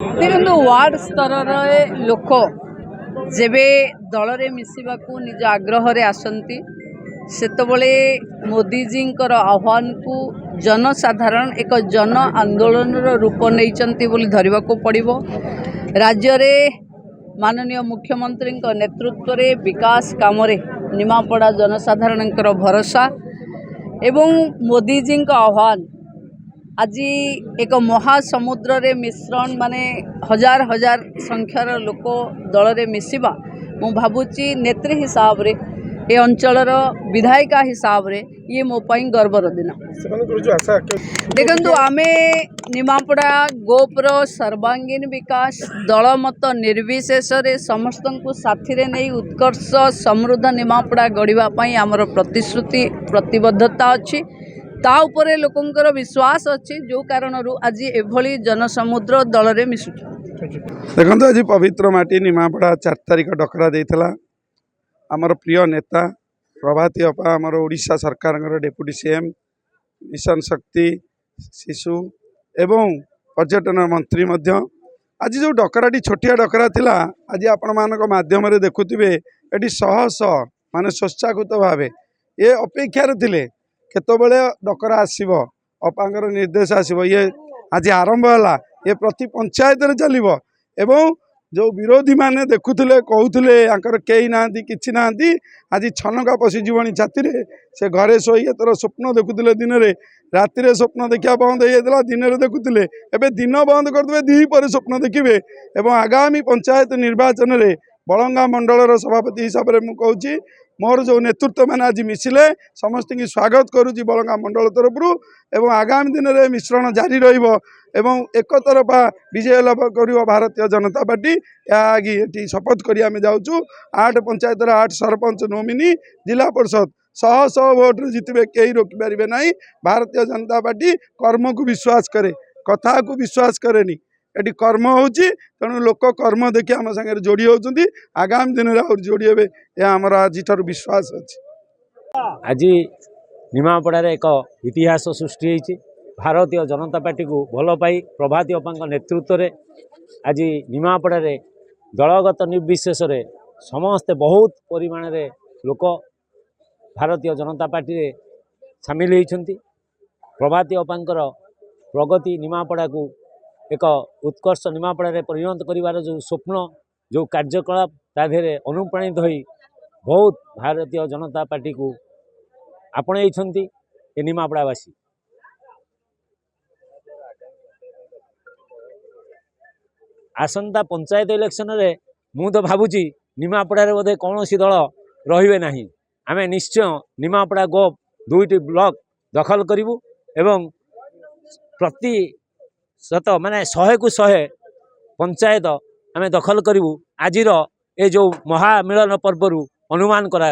देखो वार्ड स्तर लोक जेबे दल में मिसवा निज आग्रह आसती सेतबले मोदीजी आह्वान को जनसाधारण एक जन आंदोलन रूप नहीं धरवा पड़ो। राज्य में माननीय मुख्यमंत्री नेतृत्व में विकास काम निमापड़ा जनसाधारण भरोसा एवं मोदीजी आह्वान आज एक महासमुद्र रे मिश्रण माने हजार हजार संख्यार लोक दल में मिसवा मु भावुची नेत्री हिसाब रे ए अंचलर विधायिका हिसाब रे ये मो पई गर्वर दिन। देखंतु आमे निमापड़ा गोपर सर्वांगीन विकास दल मत निर्विशेष रे समस्त को साथी रे नहीं उत्कर्ष समृद्ध निमापड़ा गढ़िबा पई आमर प्रतिश्रुति प्रतिबद्धता अच्छी ता उपरे लोकंकर विश्वास अच्छी जो कारण आज एभली जनसमुद्र दल में मिसु। देखो आज पवित्र माटी निमापड़ा 4 तारिख डकरा देइथला आमर प्रिय नेता प्रभाती अपा आमर ओडिशा सरकार डेप्यूटी सीएम मिशन शक्ति शिशु एवं पर्यटन मंत्री मध्य आज जो डकराटी छोटिया डकरा थिला आज आपण मानक माध्यम देखुथिबे एटी शह शह माने स्वच्छाकृत भाव ये अपेक्षार थिले केतबेले डकरा आसीबो अपांगर निर्देश आसीबो ये आज आरंभ है ये प्रति पंचायत रे चलिबो एवं जो विरोधी माने देखुले कहूले कई ना कि ना आज छनका पशिजीवनी छाती से घरे शोई तर स्वप्न देखुले दिन में राति स्वप्न देखा बंद हो दिन में देखुले एवं दिन बंद करदे द्विपर स्वप्न देखिए एवं आगामी पंचायत निर्वाचन में बलंगा मंडल सभापति हिसाब से मुझे मोर जो नेतृत्व मैंने आज मिसिले समस्त की स्वागत करुच्ची बलंगा मंडल तरफ एवं आगामी दिन में मिश्रण जारी रहिबो एवं एक तरफा विजय लाभ कर भारतीय जनता पार्टी ये शपथ कर जाऊँ 8 पंचायत 8 सरपंच नोमिनी जिला परिषद शह शह भोट जितबे कई रोकपारे ना। भारतीय जनता पार्टी कर्म को विश्वास करे कथा को विश्वास करे एटी कर्म होची तेणु लोक कर्म देखिए आम सागर जोड़ी होती आगामी दिन में जोड़ी हे आमर आज विश्वास अच्छी। आज निमापड़ा एक इतिहास सृष्टि होती भारतीय जनता पार्टी को भल पाई प्रभाती अपा नेतृत्व में आज निमापड़ा दलगत निर्विशेष समस्ते बहुत परिमाण लोक भारतीय जनता पार्टी रे सामिल होती प्रभाती अपांकर प्रगति निमापड़ा को एक उत्कर्ष निमापड़ा परिणत कर जो स्वप्न जो कार्यकलाप ताधे अनुप्राणित हो बहुत भारतीय जनता पार्टी को आपणे निमापड़ावासी। आसंता पंचायत इलेक्शन रे मु तो भावुची निमापड़ा बोधे कौन दल रे ना आम निश्चय निमापड़ा गोप 2टी ब्लॉक दखल करूँ एवं प्रति शत माने 100 को 100 पंचायत आम दखल करूँ आज ये जो महामिलन पर्व अनुमान करा।